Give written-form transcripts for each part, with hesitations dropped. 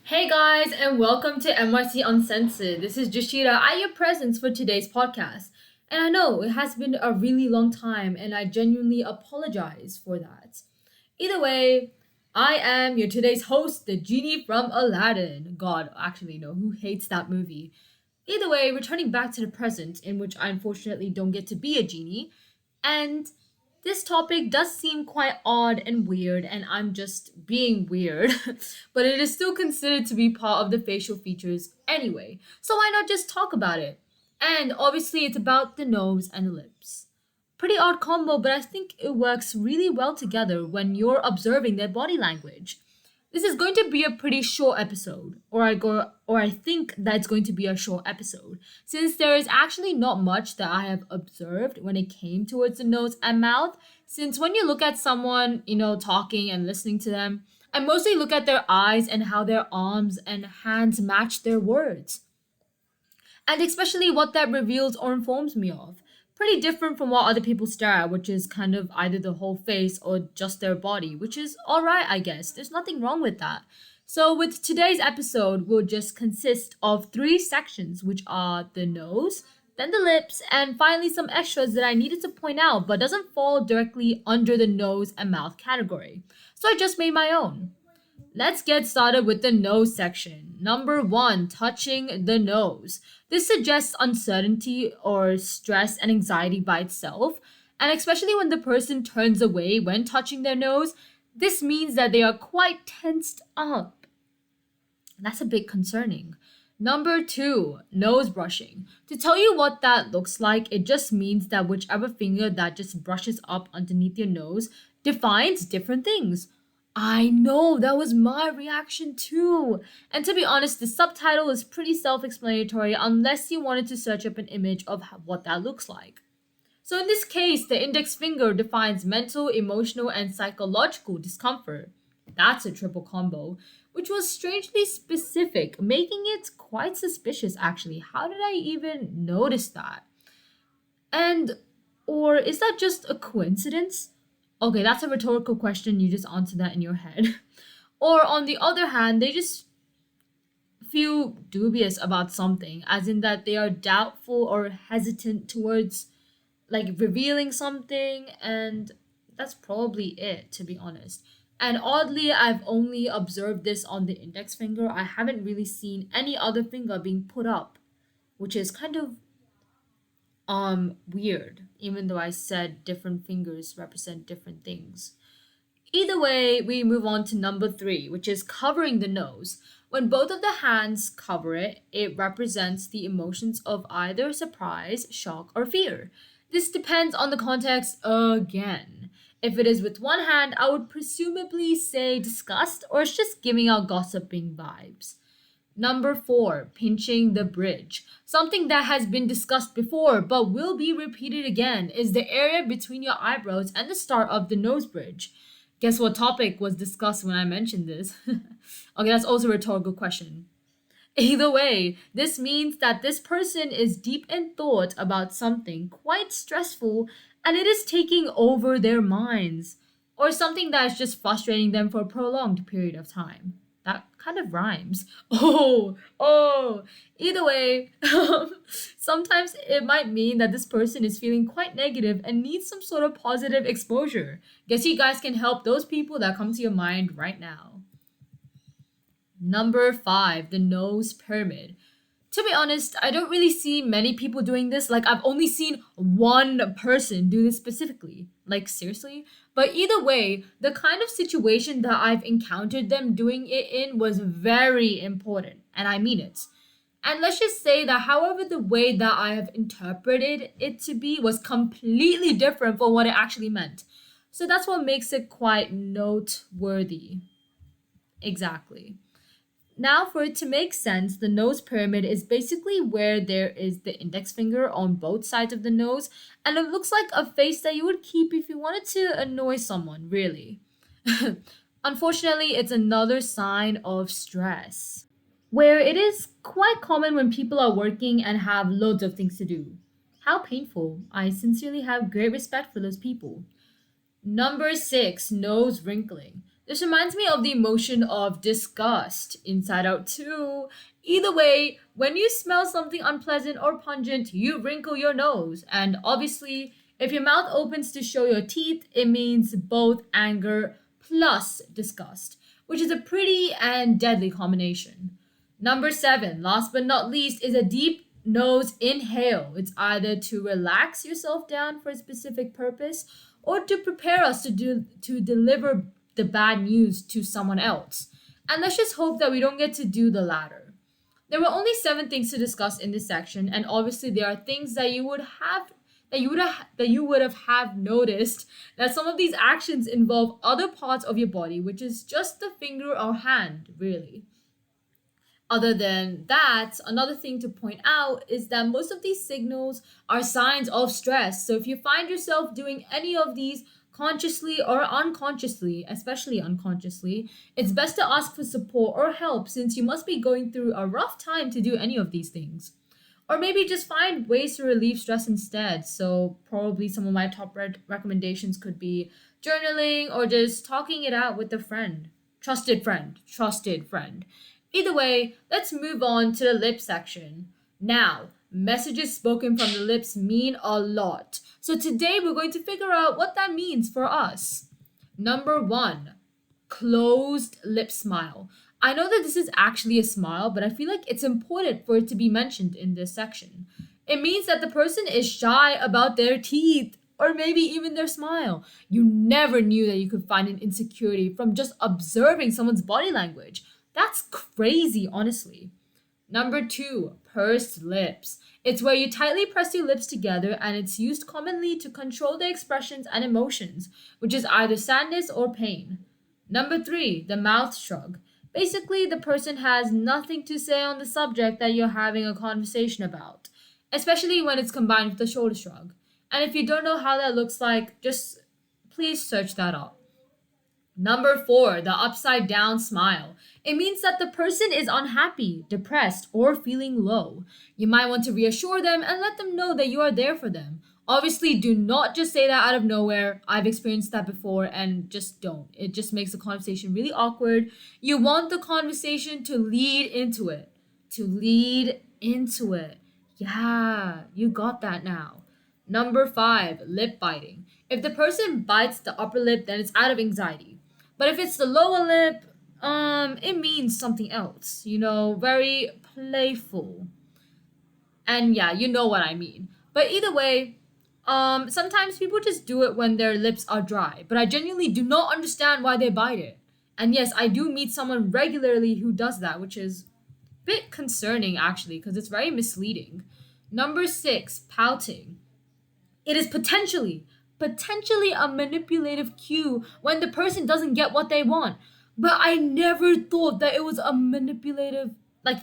Hey guys, and welcome to MYC Uncensored. This is Joshita at your presence for today's podcast. And I know it has been a really long time, and I genuinely apologize for that. Either way, I am your today's host, the genie from Aladdin. God, actually, no, who hates that movie? Either way, returning back to the present, in which I unfortunately don't get to be a genie, and this topic does seem quite odd and weird, and I'm just being weird, but it is still considered to be part of the facial features anyway, so why not just talk about it? And obviously, it's about the nose and the lips. Pretty odd combo, but I think it works really well together when you're observing their body language. This is going to be a pretty short episode, or I think that it's going to be a short episode, since there is actually not much that I have observed when it came towards the nose and mouth. Since when you look at someone, talking and listening to them, I mostly look at their eyes and how their arms and hands match their words, and especially what that reveals or informs me of. Pretty different from what other people stare at, which is kind of either the whole face or just their body, which is alright, I guess. There's nothing wrong with that. So, with today's episode, will just consist of three sections, which are the nose, then the lips, and finally some extras that I needed to point out but doesn't fall directly under the nose and mouth category. So, I just made my own. Let's get started with the nose section. Number one, touching the nose. This suggests uncertainty or stress and anxiety by itself, and especially when the person turns away when touching their nose, this means that they are quite tensed up. That's a bit concerning. Number two, nose brushing. To tell you what that looks like, it just means that whichever finger that just brushes up underneath your nose defines different things. I know, that was my reaction too. And to be honest, the subtitle is pretty self explanatory unless you wanted to search up an image of what that looks like. So, in this case, the index finger defines mental, emotional, and psychological discomfort. That's a triple combo, which was strangely specific, making it quite suspicious actually. How did I even notice that? And, or is that just a coincidence? Okay, that's a rhetorical question. You just answer that in your head. Or on the other hand, they just feel dubious about something, as in that they are doubtful or hesitant towards like revealing something, and that's probably it, to be honest. And oddly, I've only observed this on the index finger. I haven't really seen any other finger being put up, which is kind of weird, even though I said different fingers represent different things. Either way, we move on to number three, which is covering the nose. When both of the hands cover it, it represents the emotions of either surprise, shock, or fear. This depends on the context again. If it is with one hand, I would presumably say disgust, or it's just giving out gossiping vibes. Number four, pinching the bridge. Something that has been discussed before but will be repeated again is the area between your eyebrows and the start of the nose bridge. Guess what topic was discussed when I mentioned this? Okay, that's also a rhetorical question. Either way, this means that this person is deep in thought about something quite stressful and it is taking over their minds, or something that is just frustrating them for a prolonged period of time. That kind of rhymes. Oh. Either way, sometimes it might mean that this person is feeling quite negative and needs some sort of positive exposure. Guess you guys can help those people that come to your mind right now. Number five, the nose pyramid. To be honest, I don't really see many people doing this. Like, I've only seen one person do this specifically. Like, seriously? But either way, the kind of situation that I've encountered them doing it in was very important. And I mean it. And let's just say that, however, the way that I have interpreted it to be was completely different from what it actually meant. So that's what makes it quite noteworthy. Exactly. Now, for it to make sense, the nose pyramid is basically where there is the index finger on both sides of the nose, and it looks like a face that you would keep if you wanted to annoy someone, really. Unfortunately, it's another sign of stress, where it is quite common when people are working and have loads of things to do. How painful. I sincerely have great respect for those people. Number six, nose wrinkling. This reminds me of the emotion of disgust. Inside Out 2. Either way, when you smell something unpleasant or pungent, you wrinkle your nose. And obviously, if your mouth opens to show your teeth, it means both anger plus disgust, which is a pretty and deadly combination. Number 7, last but not least, is a deep nose inhale. It's either to relax yourself down for a specific purpose or to prepare us to deliver the bad news to someone else. And let's just hope that we don't get to do the latter. There were only 7 things to discuss in this section, and obviously there are things that you would have noticed that some of these actions involve other parts of your body, which is just the finger or hand, really. Other than that, another thing to point out is that most of these signals are signs of stress. So if you find yourself doing any of these consciously or unconsciously, especially unconsciously, it's best to ask for support or help since you must be going through a rough time to do any of these things. Or maybe just find ways to relieve stress instead. So, probably some of my top recommendations could be journaling or just talking it out with a friend. Trusted friend. Trusted friend. Either way, let's move on to the lip section. Now, messages spoken from the lips mean a lot. So, today we're going to figure out what that means for us. Number 1, closed lip smile. I know that this is actually a smile, but I feel like it's important for it to be mentioned in this section. It means that the person is shy about their teeth or maybe even their smile. You never knew that you could find an insecurity from just observing someone's body language. That's crazy, honestly. Number 2, pursed lips. It's where you tightly press your lips together and it's used commonly to control the expressions and emotions, which is either sadness or pain. Number 3, the mouth shrug. Basically, the person has nothing to say on the subject that you're having a conversation about, especially when it's combined with the shoulder shrug. And if you don't know how that looks like, just please search that up. Number 4, the upside down smile. It means that the person is unhappy, depressed, or feeling low. You might want to reassure them and let them know that you are there for them. Obviously, do not just say that out of nowhere. I've experienced that before and just don't. It just makes the conversation really awkward. You want the conversation to lead into it. To lead into it. Yeah, you got that now. Number 5, lip biting. If the person bites the upper lip, then it's out of anxiety. But if it's the lower lip, it means something else. Very playful. And yeah, you know what I mean. But either way, sometimes people just do it when their lips are dry. But I genuinely do not understand why they bite it. And yes, I do meet someone regularly who does that, which is a bit concerning actually, because it's very misleading. Number 6, pouting. It is potentially a manipulative cue when the person doesn't get what they want. But I never thought that it was a manipulative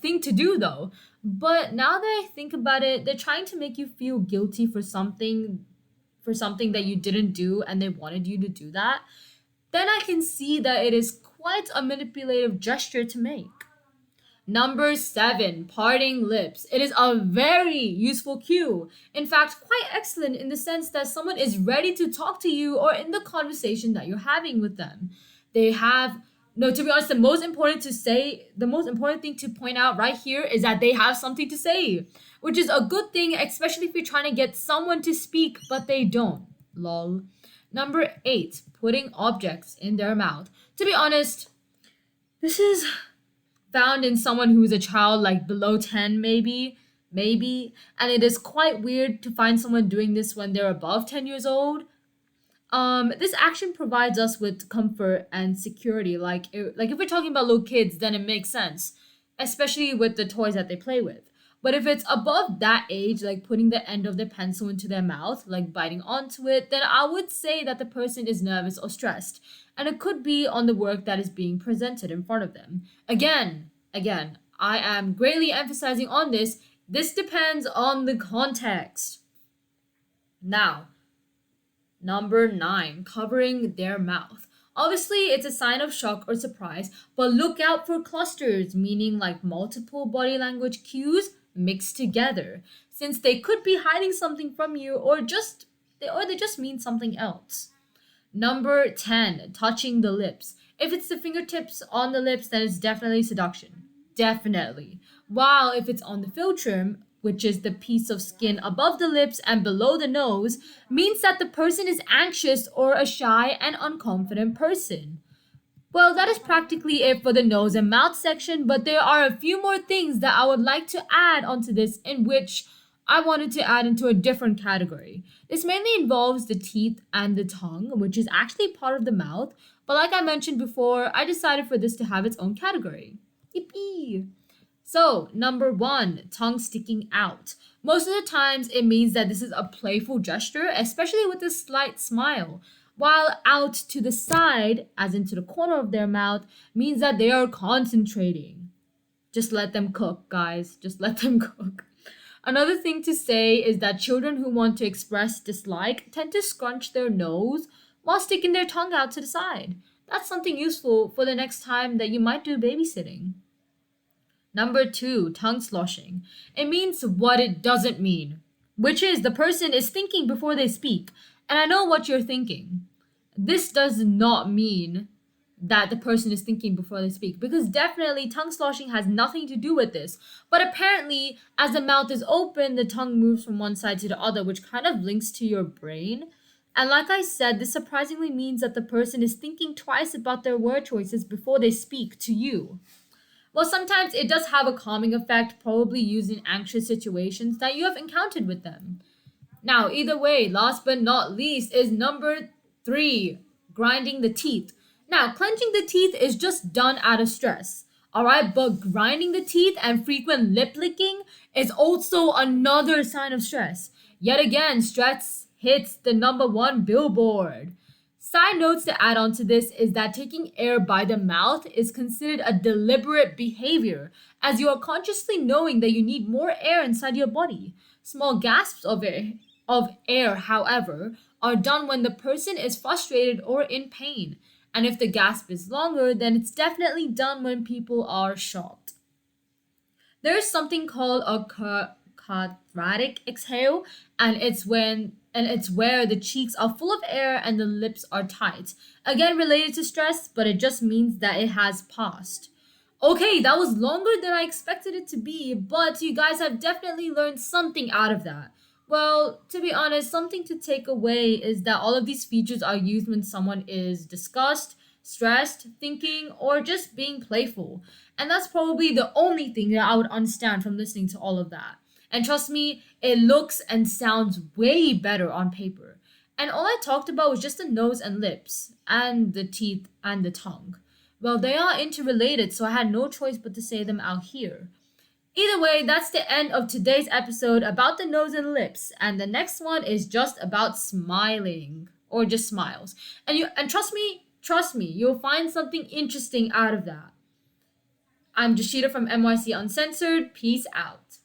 thing to do though. But now that I think about it, they're trying to make you feel guilty for something that you didn't do and they wanted you to do that. Then I can see that it is quite a manipulative gesture to make. Number 7, parting lips. It is a very useful cue. In fact, quite excellent in the sense that someone is ready to talk to you or in the conversation that you're having with them. They have no, to be honest, the most important thing to point out right here is that they have something to say, which is a good thing, especially if you're trying to get someone to speak, but they don't. Lol. Number 8, putting objects in their mouth. To be honest, this is found in someone who is a child below 10 maybe, and it is quite weird to find someone doing this when they're above 10 years old. This action provides us with comfort and security. Like if we're talking about little kids, then it makes sense, especially with the toys that they play with. But if it's above that age, like putting the end of the pencil into their mouth, like biting onto it, then I would say that the person is nervous or stressed, and it could be on the work that is being presented in front of them. Again, I am greatly emphasizing on this. This depends on the context. Now, number 9, covering their mouth. Obviously, it's a sign of shock or surprise, but look out for clusters, meaning like multiple body language cues mixed together, since they could be hiding something from you or they just mean something else. Number 10, touching the lips. If it's the fingertips on the lips, then it's definitely seduction. Definitely. While if it's on the philtrum, which is the piece of skin above the lips and below the nose, means that the person is anxious or a shy and unconfident person. Well, that is practically it for the nose and mouth section, but there are a few more things that I would like to add onto this, in which I wanted to add into a different category. This mainly involves the teeth and the tongue, which is actually part of the mouth, but like I mentioned before, I decided for this to have its own category. Yippee! So, number one, tongue sticking out. Most of the times, it means that this is a playful gesture, especially with a slight smile. While out to the side, as into the corner of their mouth, means that they are concentrating. Just let them cook, guys. Just let them cook. Another thing to say is that children who want to express dislike tend to scrunch their nose while sticking their tongue out to the side. That's something useful for the next time that you might do babysitting. Number two, tongue sloshing. It means what it doesn't mean, which is the person is thinking before they speak. And I know what you're thinking. This does not mean that the person is thinking before they speak, because definitely tongue sloshing has nothing to do with this. But apparently, as the mouth is open, the tongue moves from one side to the other, which kind of links to your brain. And like I said, this surprisingly means that the person is thinking twice about their word choices before they speak to you. Well, sometimes it does have a calming effect, probably used in anxious situations that you have encountered with them. Now, either way, last but not least is number three, grinding the teeth. Now, clenching the teeth is just done out of stress. Alright, but grinding the teeth and frequent lip licking is also another sign of stress. Yet again, stress hits the number one billboard. Side notes to add on to this is that taking air by the mouth is considered a deliberate behavior, as you are consciously knowing that you need more air inside your body. Small gasps of air, however, are done when the person is frustrated or in pain. And if the gasp is longer, then it's definitely done when people are shocked. There is something called a quadratic exhale, and it's where the cheeks are full of air and the lips are tight. Again, related to stress, but it just means that it has passed. Okay, that was longer than I expected it to be, but you guys have definitely learned something out of that. Well, to be honest, something to take away is that all of these features are used when someone is disgusted, stressed, thinking, or just being playful. And that's probably the only thing that I would understand from listening to all of that. And trust me, it looks and sounds way better on paper. And all I talked about was just the nose and lips, and the teeth and the tongue. Well, they are interrelated, so I had no choice but to say them out here. Either way, that's the end of today's episode about the nose and lips, and the next one is just about smiling or just smiles. And trust me, you'll find something interesting out of that. I'm Joshita from MYC Uncensored. Peace out.